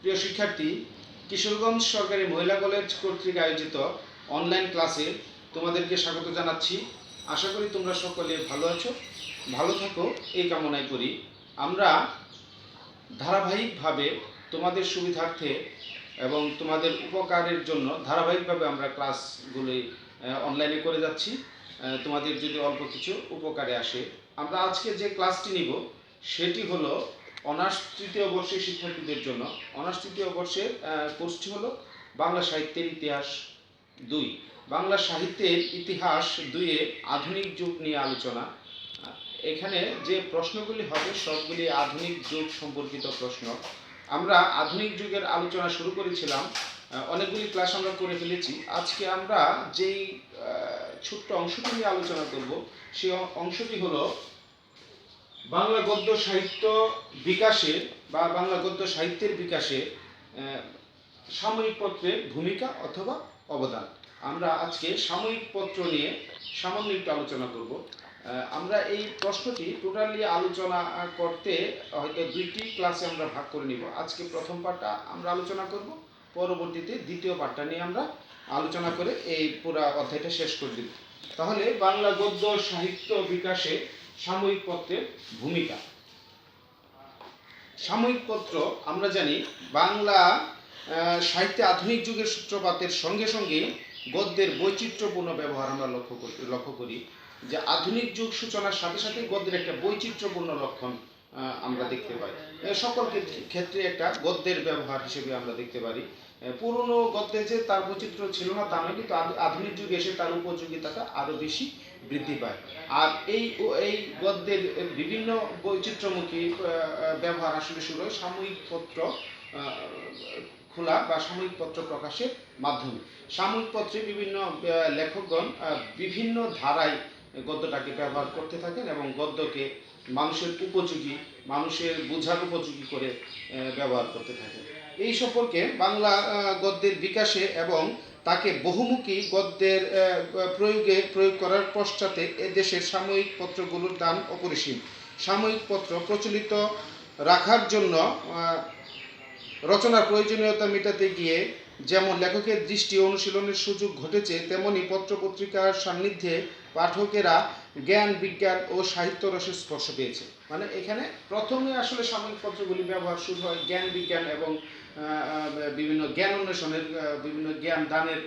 প্রিয় শিক্ষার্থী, কিশোরগঞ্জ সরকারি মহিলা কলেজ কর্তৃক আয়োজিত অনলাইন ক্লাসে তোমাদেরকে স্বাগত জানাচ্ছি। আশা করি তোমরা সকলে ভালো আছো, ভালো থাকো এই কামনাই করি। আমরা ধারাবাহিকভাবে তোমাদের সুবিধার্থে এবং তোমাদের উপকারের জন্য ধারাবাহিকভাবে আমরা ক্লাসগুলি অনলাইনে করে যাচ্ছি। তোমাদের যদি অল্প কিছু উপকারে আসে, আমরা আজকে যে ক্লাসটি নিব সেটি হলো অনার্স তৃতীয় বর্ষের শিক্ষার্থীদের জন্য। অনার্স তৃতীয় বর্ষের কোর্সটি হলো বাংলা সাহিত্যের ইতিহাস 2। বাংলা সাহিত্যের ইতিহাস 2-এ আধুনিক যুগ নিয়ে আলোচনা। এখানে যে প্রশ্নগুলি হবে সবগুলি আধুনিক যুগ সম্পর্কিত প্রশ্ন। আমরা আধুনিক যুগের আলোচনা শুরু করেছিলাম, অনেকগুলি ক্লাস আমরা করে ফেলেছি। আজকে আমরা যেই ছোট্ট অংশটি নিয়ে আলোচনা করব সেই অংশটি হলো বাংলা গদ্য সাহিত্য বিকাশে বা বাংলা গদ্য সাহিত্যের বিকাশে সাময়িক পত্রের ভূমিকা অথবা অবদান। আমরা আজকে সাময়িক পত্র নিয়ে সামান্য একটু আলোচনা করব। আমরা এই প্রশ্নটি টোটালি আলোচনা করতে হয়তো 2টি ক্লাসে আমরা ভাগ করে নিব। আজকে প্রথম পার্টটা আমরা আলোচনা করব, পরবর্তীতে দ্বিতীয় পার্টটা নিয়ে আমরা আলোচনা করে এই পুরো অধ্যায়টা শেষ করে দিব। তাহলে বাংলা গদ্য সাহিত্য বিকাশে সাময়িক পত্রের ভূমিকা। সাময়িক পত্র আমরা জানি বাংলা সাহিত্যে আধুনিক যুগের সূত্রপাতের সঙ্গে সঙ্গে গদ্যের বৈচিত্র্যপূর্ণ ব্যবহার আমরা লক্ষ্য করি যে আধুনিক যুগ সূচনার সাথে সাথে গদ্যের একটা বৈচিত্র্যপূর্ণ লক্ষণ আমরা দেখতে পাই। সকল ক্ষেত্রে একটা গদ্যের ব্যবহার হিসেবে আমরা দেখতে পারি। পুরনো গদ্যে যে তার বৈচিত্র্য ছিল না তা নয়, কিন্তু আধুনিক যুগে এসে তার উপযোগিতাটা আরও বেশি বৃদ্ধি পায়। আর এই গদ্যের বিভিন্ন বৈচিত্র্যমুখী ব্যবহার আসলে শুরু হয় সাময়িক পত্র খোলা বা সাময়িক পত্র প্রকাশের মাধ্যমে। সাময়িক পত্রে বিভিন্ন লেখকগণ বিভিন্ন ধারায় গদ্যটাকে ব্যবহার করতে থাকেন এবং গদ্যকে মানুষের উপযোগী, মানুষের বোঝার উপযোগী করে ব্যবহার করতে থাকেন। এই সম্পর্কে বাংলা গদ্যের বিকাশে এবং তাকে বহুমুখী গদ্যের প্রয়োগ করার পশ্চাতে এদেশের সাময়িক পত্রগুলোর দান অপরিসীম। সাময়িক পত্র প্রচলিত রাখার জন্য রচনার প্রয়োজনীয়তা মেটাতে গিয়ে যেমন লেখকের দৃষ্টি অনুশীলনের সুযোগ ঘটেছে, তেমনি পত্রপত্রিকার সান্নিধ্যে পাঠকেরা জ্ঞান, বিজ্ঞান ও সাহিত্য রসের স্পর্শ পেয়েছে। মানে এখানে প্রথমে আসলে সাময়িক পত্রগুলি ব্যবহার শুরু হয় জ্ঞান, বিজ্ঞান এবং বিভিন্ন জ্ঞান অন্বেষণের, বিভিন্ন জ্ঞান দানের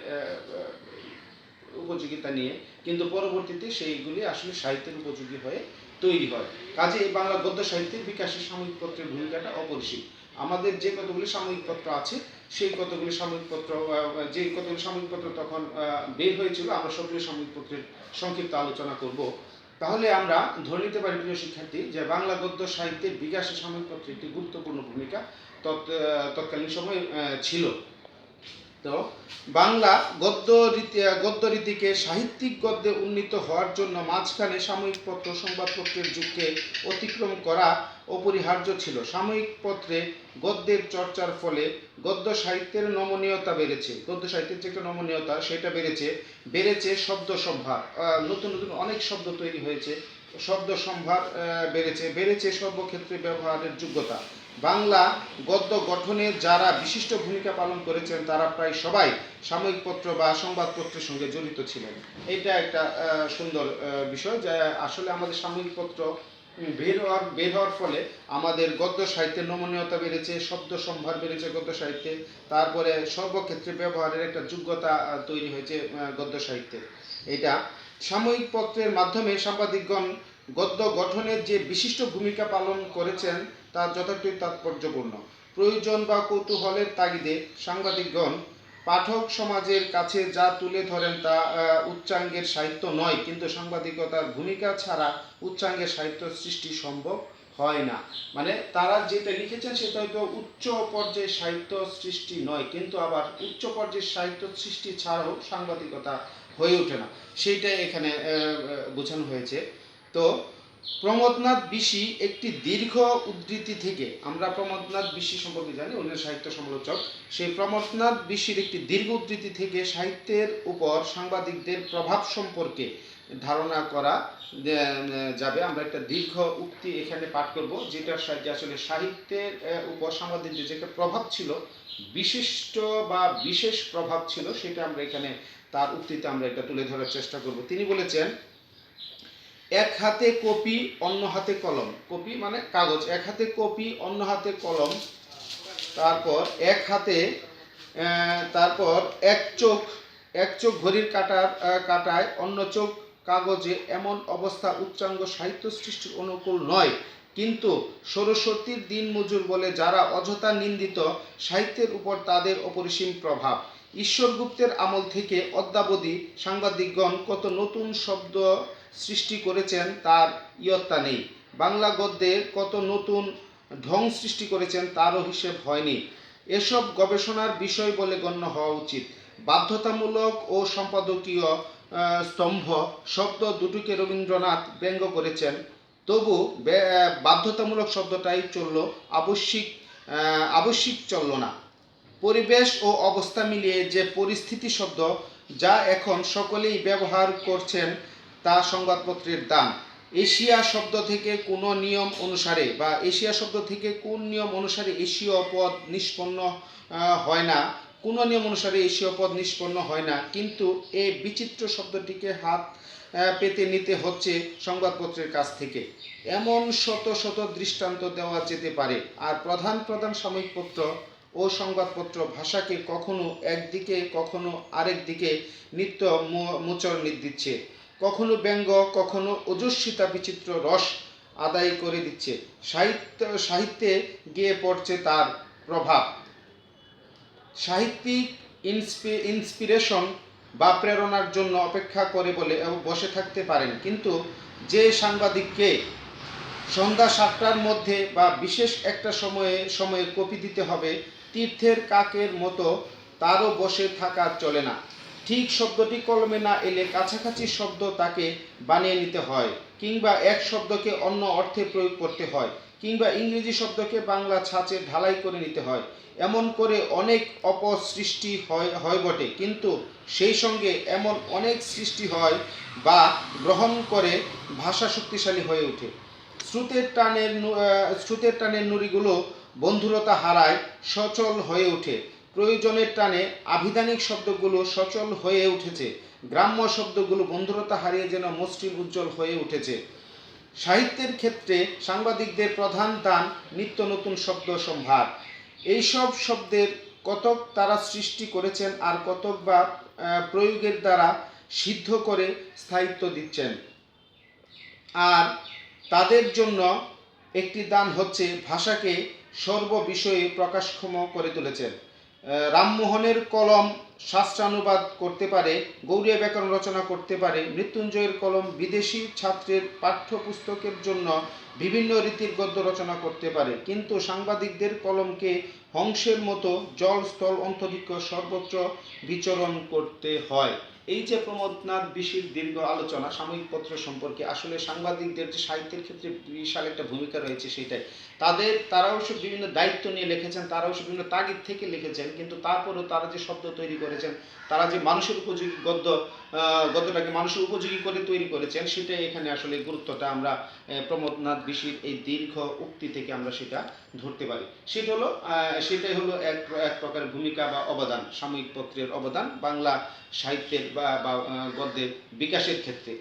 উপযোগিতা নিয়ে, কিন্তু পরবর্তীতে সেইগুলি আসলে সাহিত্যের উপযোগী হয়ে তৈরি হয়। কাজে বাংলা গদ্য সাহিত্যের বিকাশে সাময়িক পত্রের ভূমিকাটা অপরিসীম। আমাদের যে কতগুলি সাময়িক পত্র আছে সেই কতগুলি সাময়িক পত্র তখন বের হয়েছিল, আমরা সবগুলি সাময়িক পত্রের সংক্ষিপ্ত আলোচনা করব। তাহলে আমরা ধরে নিতে পারি প্রিয় শিক্ষার্থী যে বাংলা গদ্য সাহিত্যের বিকাশে সাময়িক পত্রের একটি গুরুত্বপূর্ণ ভূমিকা তৎকালীন সময়ে ছিল। তো বাংলা গদ্য রীতিকে সাহিত্যিক গদ্যে উন্নীত হওয়ার জন্য মাঝখানে সাময়িক পত্র, সংবাদপত্রের যুগকে অতিক্রম করা অপরিহার্য ছিল। সাময়িক পত্রে গদ্যের চর্চার ফলে গদ্য সাহিত্যের নমনীয়তা বেড়েছে। গদ্য সাহিত্যের যে একটা নমনীয়তা সেটা বেড়েছে শব্দ সম্ভার, নতুন নতুন অনেক শব্দ তৈরি হয়েছে, শব্দ সম্ভার বেড়েছে সর্বক্ষেত্রে ব্যবহারের যোগ্যতা। বাংলা গদ্য গঠনে যারা বিশিষ্ট ভূমিকা পালন করেছেন তারা প্রায় সবাই সাময়িক পত্র বা সংবাদপত্রের সঙ্গে জড়িত ছিলেন। এটা একটা সুন্দর বিষয় যে আসলে আমাদের সাময়িক পত্র বের হওয়ার ফলে আমাদের গদ্য সাহিত্যের নমনীয়তা বেড়েছে, শব্দ সম্ভার বেড়েছে গদ্য সাহিত্যে, তারপরে সর্বক্ষেত্রে ব্যবহারের একটা যোগ্যতা তৈরি হয়েছে গদ্য সাহিত্যের। এটা সাময়িক পত্রের মাধ্যমে সাংবাদিকগণ গদ্য গঠনের যে বিশিষ্ট ভূমিকা পালন করেছেন তা যথার্থই তাৎপর্যপূর্ণ। প্রয়োজন বা কৌতূহলের তাগিদে সাংবাদিকগণ পাঠক সমাজের কাছে যা তুলে ধরেন তা উচ্চাঙ্গের সাহিত্য নয়, কিন্তু সাংবাদিকতার ভূমিকা ছাড়া উচ্চাঙ্গের সাহিত্য সৃষ্টি সম্ভব হয় না। মানে তারা যেটা লিখেছেন সেটা হয়তো উচ্চ পর্যায়ের সাহিত্য সৃষ্টি নয়, কিন্তু আবার উচ্চ পর্যায়ের সাহিত্য সৃষ্টি ছাড়াও সাংবাদিকতা হয়ে ওঠে না, সেইটাই এখানে বোঝানো হয়েছে। তো প্রমথনাথ বিশি একটি দীর্ঘ উদ্ধৃতি থেকে, আমরা প্রমথনাথ বিশি সম্পর্কে জানি, উনি সাহিত্য সমালোচক, সেই প্রমথনাথ বিশির একটি দীর্ঘ উদ্ধৃতি থেকে সাহিত্যের উপর সাংবাদিকদের প্রভাব সম্পর্কে ধারণা করা যাবে। আমরা একটা দীর্ঘ উক্তি এখানে পাঠ করব, যেটার সাহায্যে আসলে সাহিত্যের উপর সাংবাদিকদের যে একটা প্রভাব ছিল, বিশিষ্ট বা বিশেষ প্রভাব ছিল, সেটা আমরা এখানে তার উক্তিতে আমরা এটা তুলে ধরার চেষ্টা করব। তিনি বলেছেন, এক হাতে কপি অন্য হাতে কলম। কপি মানে কাগজ, এক হাতে কপি অন্য হাতে কলম। তারপর এক হাতে তারপর এক চোখ ঘড়ির কাটায়, অন্য চোখ কাগজে, এমন অবস্থা উচ্চাঙ্গ সাহিত্য সৃষ্টির অনুকূল নয়। কিন্তু সরস্বতীর দিন মজুর বলে যারা অযথা নিন্দিত, সাহিত্যের উপর তাদের অপরিসীম প্রভাব। ঈশ্বরগুপ্তের আমল থেকে অদ্যাবধি সাংবাদিকগণ কত নতুন শব্দ সৃষ্টি করেছেন তার ইয়ত্তা নেই। বাংলা গদ্যে কত নতুন ঢং সৃষ্টি করেছেন তারও হিসেব হয়নি। এসব গবেষণার বিষয় বলে গণ্য হওয়া উচিত। বাধ্যতামূলক ও সম্পাদকীয় স্তম্ভ শব্দ দুটোকে রবীন্দ্রনাথ ব্যঙ্গ করেছেন, তবু বাধ্যতামূলক শব্দটাই চলল, আবশ্যিক চলল না। পরিবেশ ও অবস্থা মিলিয়ে যে পরিস্থিতি শব্দ, যা এখন সকলেই ব্যবহার করছেন, তা সংবাদপত্রের দান। এশিয়া শব্দ থেকে কোন নিয়ম অনুসারে বা এশিয়া শব্দ থেকে কোন নিয়ম অনুসারে এশীয় পদ নিষ্পন্ন হয় না, কোন নিয়ম অনুসারে এশীয় পদ নিষ্পন্ন হয় না, কিন্তু এই বিচিত্র শব্দটিকে হাত পেতে নিতে হচ্ছে সংবাদপত্রের কাছ থেকে। এমন শত শত দৃষ্টান্ত দেওয়া যেতে পারে। আর প্রধান প্রধান সাময়িক পত্র ও সংবাদপত্র ভাষাকে কখনো একদিকে কখনো আরেক দিকে নিত্য মোচড় দিচ্ছে, কখনো ব্যঙ্গ, কখনো ওজস্বিতা বিচিত্র রস আদায় করে দিচ্ছে। সাহিত্যে গিয়ে পড়ছে তার প্রভাব। সাহিত্যিক ইন্সপিরেশন বা প্রেরণার জন্য অপেক্ষা করে বলে বসে থাকতে পারেন, কিন্তু যে সাংবাদিককে সন্ধ্যা 7টার মধ্যে বা বিশেষ একটা সময়ে কপি দিতে হবে, তীর্থের কাকের মতো তারও বসে থাকা চলে না। ঠিক শব্দটি কলমে না এলে কাছাকাছি শব্দ তাকে বানিয়ে নিতে হয়, কিংবা এক শব্দকে অন্য অর্থে প্রয়োগ করতে হয়, কিংবা ইংরেজি শব্দকে বাংলা ছাঁচে ঢালাই করে নিতে হয়। এমন করে অনেক অপসৃষ্টি হয় বটে, কিন্তু সেই সঙ্গে এমন অনেক সৃষ্টি হয় বা গ্রহণ করে ভাষা শক্তিশালী হয়ে ওঠে। স্রোতের টানের নুড়িগুলো বন্ধুরতা হারায়, সচল হয়ে ওঠে। প্রয়োজনের টানে আভিধানিক শব্দগুলো সচল হয়ে উঠেছে, গ্রাম্য শব্দগুলো বন্ধুরতা হারিয়ে যেন মসৃণ উজ্জ্বল হয়ে উঠেছে। সাহিত্যের ক্ষেত্রে সাংবাদিকদের প্রধান দান নিত্য নতুন শব্দ সম্ভার। এইসব শব্দের কতক তারা সৃষ্টি করেছেন, আর কতক বা প্রয়োগের দ্বারা সিদ্ধ করে স্থায়িত্ব দিচ্ছেন। আর তাদের জন্য একটি দান হচ্ছে ভাষাকে সর্ববিষয়ে প্রকাশক্ষম করে তুলেছেন। রামমোহনের কলম শাস্ত্রানুবাদ করতে পারে, গৌড়ীয় ব্যাকরণ রচনা করতে পারে, মৃত্যুঞ্জয়ের কলম বিদেশি ছাত্রের পাঠ্যপুস্তকের জন্য বিভিন্ন রীতির গদ্য রচনা করতে পারে, কিন্তু সাংবাদিকদের কলমকে হংসের মতো জল স্থল অন্তরিক্ষ সর্বত্র বিচরণ করতে হয়। এই যে প্রমথনাথ বিশির দীর্ঘ আলোচনা সাময়িক পত্র সম্পর্কে, আসলে সাংবাদিকদের যে সাহিত্যের ক্ষেত্রে বিশাল একটা ভূমিকা রয়েছে সেটাই। তারা অবশ্য বিভিন্ন দায়িত্ব নিয়ে লিখেছেন, তারা অবশ্য বিভিন্ন তাগিদ থেকে লিখেছেন, কিন্তু তারপরেও তারা যে শব্দ তৈরি করেছেন, তারা যে মানুষের উপযোগী গদ্যটাকে মানুষের উপযোগী করে তৈরি করেছেন, সেটাই এখানে আসলে গুরুত্বটা আমরা প্রমথনাথ বিশির এই দীর্ঘ উক্তি থেকে আমরা সেটা ধরতে পারি। সেটাই হলো এক প্রকার ভূমিকা বা অবদান, সাময়িক পত্রের অবদান বাংলা সাহিত্যের বা গদ্যের বিকাশের ক্ষেত্রে।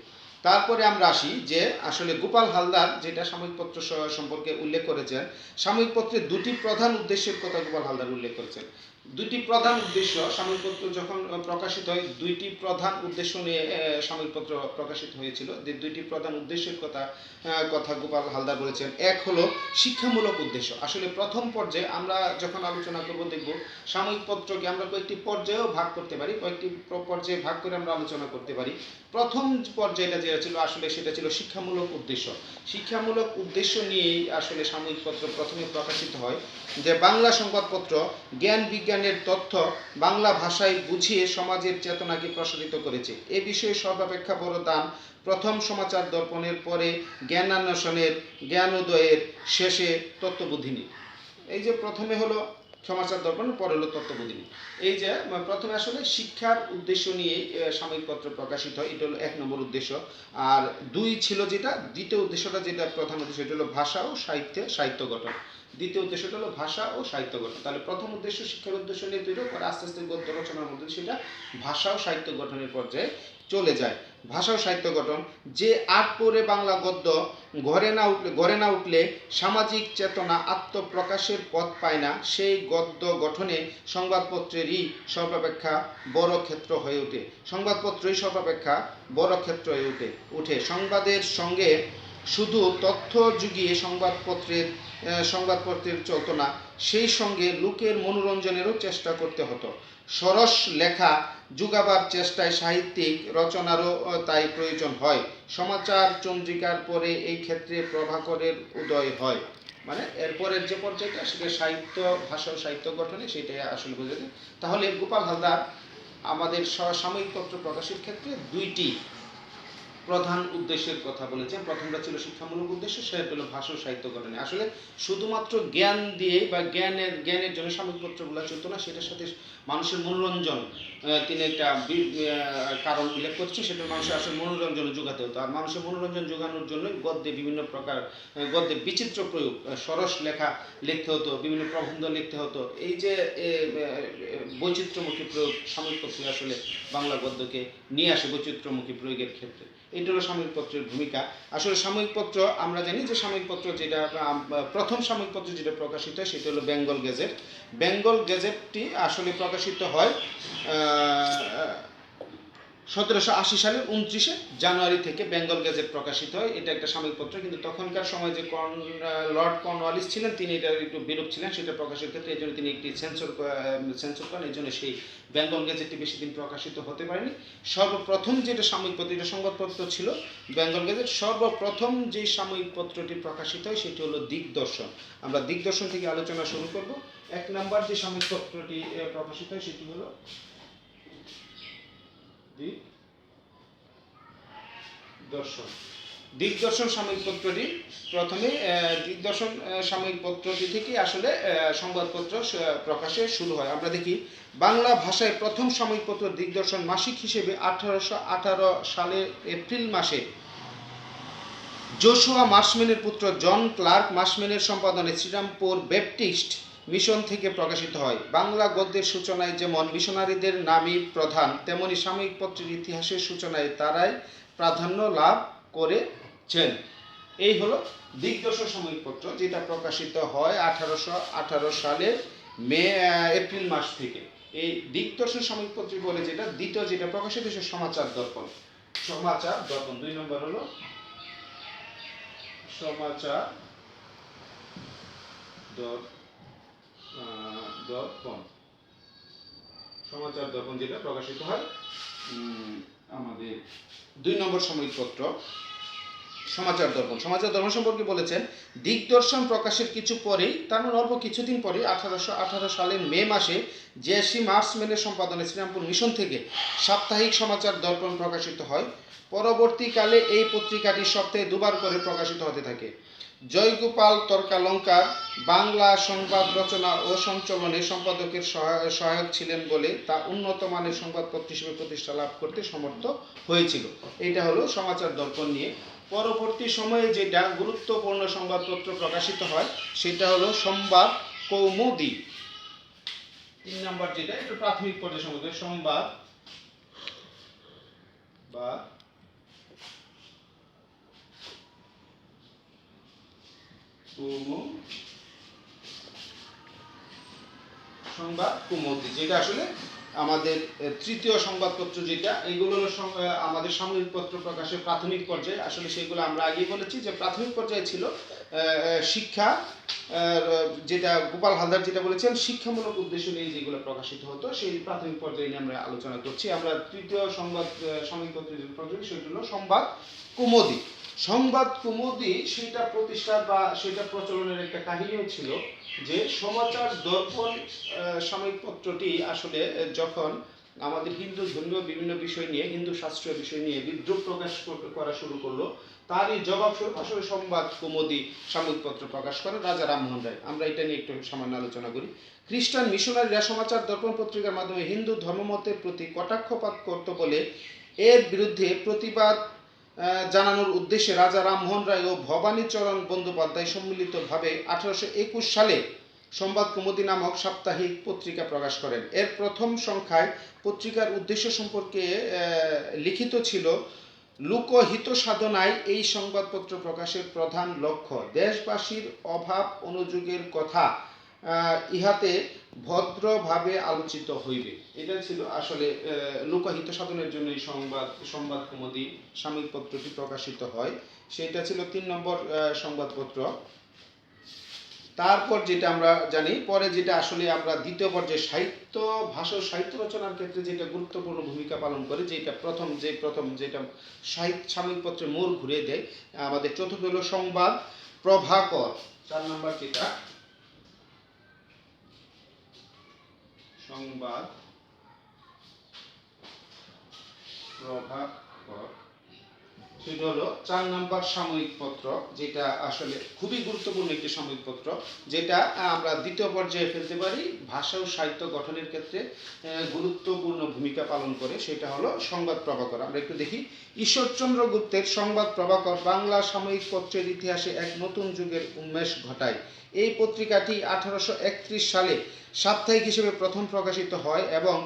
তারপরে আমরা আসি যে আসলে গোপাল হালদার যেটা সাময়িক পত্র সম্পর্কে উল্লেখ করেছেন, সাময়িক পত্রের দুটি প্রধান উদ্দেশ্যের কথা গোপাল হালদার উল্লেখ করেছেন। দুটি প্রধান উদ্দেশ্য, সাময়িক পত্র যখন প্রকাশিত হয়, দুইটি প্রধান উদ্দেশ্য নিয়ে সাময়িক পত্র প্রকাশিত হয়েছিল। যে দুইটি প্রধান উদ্দেশ্যের কথা গোপাল হালদার বলেছেন। এক হলো শিক্ষামূলক উদ্দেশ্য। আসলে প্রথম পর্যায়ে আমরা যখন আলোচনা করব, দেখব সাময়িক পত্রকে আমরা কয়েকটি পর্যায়েও ভাগ করতে পারি, কয়েকটি পর্যায়ে ভাগ করে আমরা আলোচনা করতে পারি। প্রথম পর্যায়টা যেটা ছিল আসলে সেটা ছিল শিক্ষামূলক উদ্দেশ্য। শিক্ষামূলক উদ্দেশ্য নিয়েই আসলে সাময়িক পত্র প্রথমে প্রকাশিত হয়, যে বাংলা সংবাদপত্র জ্ঞান বিজ্ঞানের তথ্য বাংলা ভাষায় বুঝিয়ে সমাজের চেতনাকে প্রসারিত করেছে। এ বিষয়ে সর্বাপেক্ষা বড় দান প্রথম সমাচার দর্পণের, পরে জ্ঞানান্বেষণের, জ্ঞানোদয়ের, শেষে তত্ত্ববোধিনী। এই যে প্রথমে হলো সমাচার দর্পণ, পরে হলো তত্ত্ববোধিনী। এই যে প্রথমে আসলে শিক্ষার উদ্দেশ্য নিয়ে সাময়িক পত্র প্রকাশিত হয়, এটা হলো 1 নম্বর উদ্দেশ্য। আর 2 ছিল যেটা, দ্বিতীয় উদ্দেশ্যটা যেটা প্রধান উদ্দেশ্য, এটা হলো ভাষা ও সাহিত্য গঠন। দ্বিতীয় উদ্দেশ্যটা হলো ভাষা ও সাহিত্য গঠন। তাহলে প্রথম উদ্দেশ্য শিক্ষার উদ্দেশ্য নিয়ে তৈরি, পরে আস্তে আস্তে গদ্য রচনার মধ্যে সেটা ভাষা ও সাহিত্য গঠনের পর্যায়ে চলে যায়। ভাষা ও সাহিত্য গঠন, যে আট পরে বাংলা গদ্য গড়ে না উঠলে সামাজিক চেতনা আত্মপ্রকাশের পথ পায় না, সেই গদ্য গঠনে সংবাদপত্রেরই সর্বাপেক্ষা বড় ক্ষেত্র হয়ে ওঠে। সংবাদপত্রই সর্বাপেক্ষা বড় ক্ষেত্র হয়ে ওঠে। সংবাদের সঙ্গে শুধু তথ্য যুগিয়ে সংবাদপত্রের চলত না, সেই সঙ্গে লোকের মনোরঞ্জনেরও চেষ্টা করতে হতো। সরস লেখা যুগাবার চেষ্টায় সাহিত্যিক রচনারও তাই প্রয়োজন হয়। সমাচার চন্দ্রিকার পরে এই ক্ষেত্রে প্রভাকরের উদয় হয়। মানে এরপরের যে পর্যায়টা সেটা সাহিত্য, ভাষা ও সাহিত্য গঠনে, সেটাই আসলে বোঝা যায়। তাহলে গোপাল হালদার আমাদের সাময়িক পত্র প্রকাশের ক্ষেত্রে 2টি প্রধান উদ্দেশ্যের কথা বলেছেন। প্রথমটা ছিল শিক্ষামূলক উদ্দেশ্য, সেটা হলো ভাষা ও সাহিত্য গঠনে। আসলে শুধুমাত্র জ্ঞান দিয়ে বা জ্ঞানের জন্য সাময়িক পত্রগুলো চলতো না, সেটার সাথে মানুষের মনোরঞ্জন তিনি একটা কারণ উল্লেখ করছেন, সেটা মানুষের আসলে মনোরঞ্জন যোগাতে হতো। আর মানুষের মনোরঞ্জন যোগানোর জন্য গদ্যে বিভিন্ন প্রকার গদ্যের বিচিত্র প্রয়োগ, সরস লেখা লিখতে হতো, বিভিন্ন প্রবন্ধ লিখতে হতো। এই যে বৈচিত্র্যমুখী প্রয়োগ সাময়িক পত্রে আসলে বাংলা গদ্যকে নিয়ে আসে বৈচিত্র্যমুখী প্রয়োগের ক্ষেত্রে। এটা হলো সাময়িক পত্রের ভূমিকা। আসলে সাময়িক পত্র আমরা জানি যে সাময়িক পত্র যেটা প্রথম সাময়িক পত্র যেটা প্রকাশিত হয় সেটা হলো বেঙ্গল গেজেট। বেঙ্গল গেজেটটি আসলে প্রকাশিত হয় 1780 সালের 29 জানুয়ারি থেকে বেঙ্গল গেজেট প্রকাশিত হয়। এটা একটা সাময়িক পত্র, কিন্তু তখনকার সময় যে লর্ড কর্নওয়ালিস ছিলেন, তিনি এটা একটু বিরূপ ছিলেন সেটা প্রকাশের ক্ষেত্রে। এই জন্য তিনি একটি সেন্সর করেন, এই জন্য সেই বেঙ্গল গেজেটটি বেশি দিন প্রকাশিত হতে পারেনি। সর্বপ্রথম যেটা সাময়িক পত্র, এটা সংবাদপত্র ছিল বেঙ্গল গেজেট। সর্বপ্রথম যে সাময়িক পত্রটি প্রকাশিত হয় সেটি হলো দিগদর্শন। আমরা দিগদর্শন থেকে আলোচনা শুরু করব। 1 নম্বর যে সাময়িক পত্রটি প্রকাশিত হয় সেটি হলো দিগদর্শন। দিগদর্শন সাময়িক পত্রটি প্রথমে দিগদর্শন সাময়িক পত্রটি থেকে আসলে সংবাদপত্র প্রকাশে শুরু হয়। আমরা দেখি বাংলা ভাষায় প্রথম সাময়িক পত্র দিগদর্শন মাসিক হিসেবে 1818 সালের এপ্রিল মাসে জোশুয়া মার্শম্যানের পুত্র জন ক্লার্ক মার্শম্যানের সম্পাদনায় শ্রীরামপুর ব্যাপটিস্ট মিশন থেকে প্রকাশিত হয়। বাংলা গদ্যের সূচনায় যেমন মিশনারিদের নামই প্রধান, তেমনি সাময়িক পত্রের ইতিহাসের সূচনায় তারাই প্রাধান্য লাভ করেছেন। এই হলো দিগদর্শন সাময়িক পত্র, যেটা প্রকাশিত হয় 1818 সালের এপ্রিল মাস থেকে। এই দিগদর্শন সাময়িক পত্র বলে যেটা, দ্বিতীয় যেটা প্রকাশিত হয়েছে সমাচার দর্পণ। 2 নম্বর হলো সমাচার দর্পণ। সমাচার দর্পণ যেটা প্রকাশিত হয় আমাদের 2 নম্বর সাময়িক পত্র সমাচার দর্পণ। সমাচার দর্পণ সম্পর্কে বলেছেন, দিগদর্শন প্রকাশের কিছু পরেই, তার মানে অল্প কিছুদিন পরে 1818 সালের মে মাসে জেসি মার্শম্যানের সম্পাদনে শ্রীরামপুর মিশন থেকে সাপ্তাহিক সমাচার দর্পণ প্রকাশিত হয়। পরবর্তীকালে এই পত্রিকাটি সপ্তাহে 2 বার করে প্রকাশিত হতে থাকে। জয়গোপাল তর্কালঙ্কার বাংলা সংবাদ রচনা ও সঞ্চালনে সম্পাদকের সহায়ক ছিলেন বলে তা উন্নত মানের সংবাদপত্র হিসেবে প্রতিষ্ঠা লাভ করতে সমর্থ হয়েছিল। এটা হলো সমাচার দর্পণ নিয়ে। পরবর্তী সময়ে যেটা গুরুত্বপূর্ণ সংবাদপত্র প্রকাশিত হয় সেটা হলো সংবাদ কৌমুদী। 3 নম্বর যেটা, এটা প্রাথমিক পর্যায়ে সংবাদ বা সংবাদ কৌমুদী, যেটা আসলে আমাদের তৃতীয় সংবাদপত্র যেটা, এইগুলো আমাদের সাময়িক পত্র প্রকাশের প্রাথমিক পর্যায়ে। আসলে সেগুলো আমরা আগেই বলেছি যে প্রাথমিক পর্যায়ে ছিল শিক্ষা, যেটা গোপাল হালদার যেটা বলেছেন শিক্ষামূলক উদ্দেশ্য নিয়ে যেগুলো প্রকাশিত হতো, সেই প্রাথমিক পর্যায়ে নিয়ে আমরা আলোচনা করছি। আমরা তৃতীয় সাময়িক পত্র যেটা প্রকাশিত সেটা হলো সংবাদ কৌমুদী। সংবাদ কৌমুদী সেটা প্রতিষ্ঠা বা সেটা প্রচলনের একটা কাহিনীও ছিল, যে সমাচার দর্পণ সাময়িক পত্রটি আসলে যখন আমাদের হিন্দু ধর্মীয় বিভিন্ন বিষয় নিয়ে, হিন্দু শাস্ত্রীয় বিষয় নিয়ে বিদ্রোহ প্রকাশ করা শুরু করলো, তারই জবাবস্বরূপ আসলে সংবাদ কৌমুদী সাময়িকপত্র প্রকাশ করেন রাজা রামমোহন রায়। আমরা এটা নিয়ে একটু সামান্য আলোচনা করি। খ্রিস্টান মিশনারিরা সমাচার দর্পণ পত্রিকার মাধ্যমে হিন্দু ধর্মমতের প্রতি কটাক্ষপাত করত বলে এর বিরুদ্ধে প্রতিবাদ জানানোর উদ্দেশ্যে রাজা রামমোহন রায় ও ভবানীচরণ বন্দ্যোপাধ্যায় সম্মিলিতভাবে 1821 সালে সংবাদ কৌমুদী নামক সাপ্তাহিক পত্রিকা প্রকাশ করেন। এর প্রথম সংখ্যায় পত্রিকার উদ্দেশ্য সম্পর্কে লিখিত ছিল, লোকহিত সাধনায় এই সংবাদপত্র প্রকাশের প্রধান লক্ষ্য দেশবাসীর অভাব অনুযোগের কথা ইহাতে ভদ্রভাবে আলোচিত হইবে। এটা ছিল আসলে লোকহিত সাধনের জন্য এই সংবাদ কৌমুদী সাময়িক পত্রটি প্রকাশিত হয়। সেটা ছিল 3 নম্বর সংবাদপত্র। তারপর যেটা আমরা জানি, পরে যেটা আসলে আমরা দ্বিতীয় পর্যায়ে সাহিত্য ভাষা ও সাহিত্য রচনার ক্ষেত্রে যেটা গুরুত্বপূর্ণ ভূমিকা পালন করে, যেটা প্রথম যেটা সাময়িক পত্রের মোড় ঘুরিয়ে দেয়, আমাদের চতুর্থ হলো সংবাদ প্রভাকর। 4 নম্বর যেটা সংবাদ প্রভাকর, সেটা হলো 4 নম্বর সাময়িক পত্র, যেটা আসলে খুবই গুরুত্বপূর্ণ একটি সাময়িক পত্র, যেটা আমরা দ্বিতীয় পর্যায়ে ফেলতে পারি ভাষা ও সাহিত্য গঠনের ক্ষেত্রে গুরুত্বপূর্ণ ভূমিকা পালন করে। সেটা হলো সংবাদ প্রভাকর। আমরা একটু দেখি। ঈশ্বরচন্দ্র গুপ্তের সংবাদ প্রভাকর বাংলা সাময়িক পত্রের ইতিহাসে এক নতুন যুগের উন্মেষ ঘটায়। এই পত্রিকাটি 1831 সালে সাপ্তাহিক হিসেবে প্রথম প্রকাশিত হয় এবং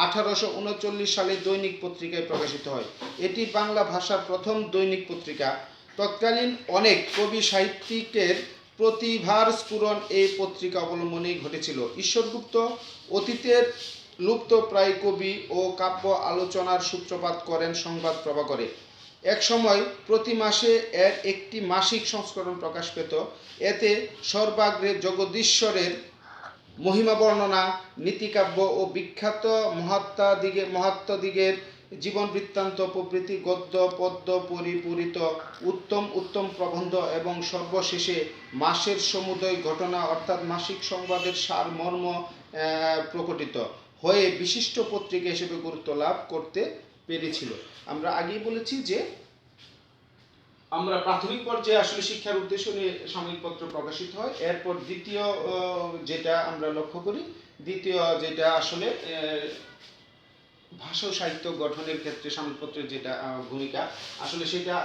1839 সালে দৈনিক পত্রিকায় প্রকাশিত হয়। এটি বাংলা ভাষার প্রথম দৈনিক পত্রিকা। তৎকালীন অনেক কবি সাহিত্যিকের প্রতিভার স্ফুরণ এই পত্রিকা অবলম্বনেই ঘটেছিল। ঈশ্বরগুপ্ত অতীতের লুপ্ত প্রায় কবি ও কাব্য আলোচনার সূত্রপাত করেন সংবাদ প্রভাকরে। এক সময় প্রতি মাসে এর একটি মাসিক সংস্করণ প্রকাশ পেত। এতে সর্বাগ্রে জগদীশ্বরের মহিমা বর্ণনা, নীতিকাব্য ও বিখ্যাত মহাত্মাদিগের জীবন বৃত্তান্ত প্রভৃতি গদ্য পদ্য পরিপূরিত উত্তম উত্তম প্রবন্ধ এবং সর্বশেষে মাসের সমুদয় ঘটনা অর্থাৎ মাসিক সংবাদের সারমর্ম প্রকটিত হয়ে বিশিষ্ট পত্রিকা হিসেবে গুরুত্ব লাভ করতে পেরেছিল। আমরা আগেই বলেছি যে আমরা প্রাথমিক পর্যায়ে আসলে শিক্ষার উদ্দেশ্য নিয়ে সাময়িক পত্র প্রকাশিত হয়। এরপর দ্বিতীয় যেটা আমরা লক্ষ্য করি, দ্বিতীয় যেটা আসলে ভাষা ও সাহিত্য গঠনের ক্ষেত্রে সাময়িক পত্রের যেটা ভূমিকা, আসলে সেটা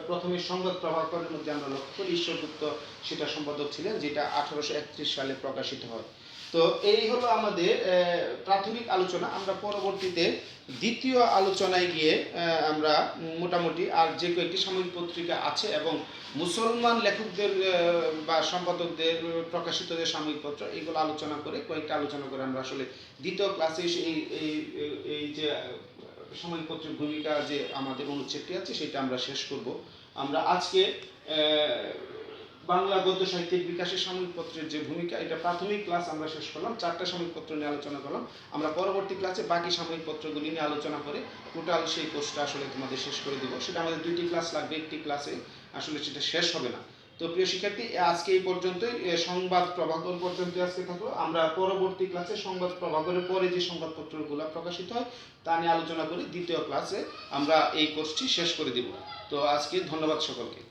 প্রথমে সংবাদ প্রভাকরের মধ্যে আমরা লক্ষ্য করি। ঈশ্বরগুপ্ত সেটা সম্পাদক ছিলেন, যেটা 1831 সালে প্রকাশিত হয়। তো এই হলো আমাদের প্রাথমিক আলোচনা। আমরা পরবর্তীতে দ্বিতীয় আলোচনায় গিয়ে আমরা মোটামুটি আর যে কয়েকটি সাময়িক পত্রিকা আছে এবং মুসলমান লেখকদের বা সম্পাদকদের প্রকাশিত যে সাময়িক পত্র, এগুলো আলোচনা করে আমরা আসলে দ্বিতীয় ক্লাসে এই যে সাময়িক পত্রের ভূমিকা যে আমাদের অনুচ্ছেদটি আছে সেটা আমরা শেষ করব। আমরা আজকে বাংলা গদ্য সাহিত্যের বিকাশের সাময়িক পত্রের যে ভূমিকা, এটা প্রাথমিক ক্লাস আমরা শেষ করলাম। 4টা সাময়িক পত্র নিয়ে আলোচনা করলাম। আমরা পরবর্তী ক্লাসে বাকি সাময়িক পত্রগুলি নিয়ে আলোচনা করে টোটাল সেই কোর্সটা আসলে তোমাদের শেষ করে দিব। সেটা আমাদের 2টি ক্লাস লাগবে, একটি ক্লাসে আসলে সেটা শেষ হবে না। তো প্রিয় শিক্ষার্থী, আজকে এই পর্যন্তই, সংবাদ প্রভাকর পর্যন্ত আজকে থাকলো। আমরা পরবর্তী ক্লাসে সংবাদ প্রভাকরের পরে যে সংবাদপত্রগুলো প্রকাশিত হয় তা নিয়ে আলোচনা করে দ্বিতীয় ক্লাসে আমরা এই কোর্সটি শেষ করে দিব। তো আজকে ধন্যবাদ সকলকে।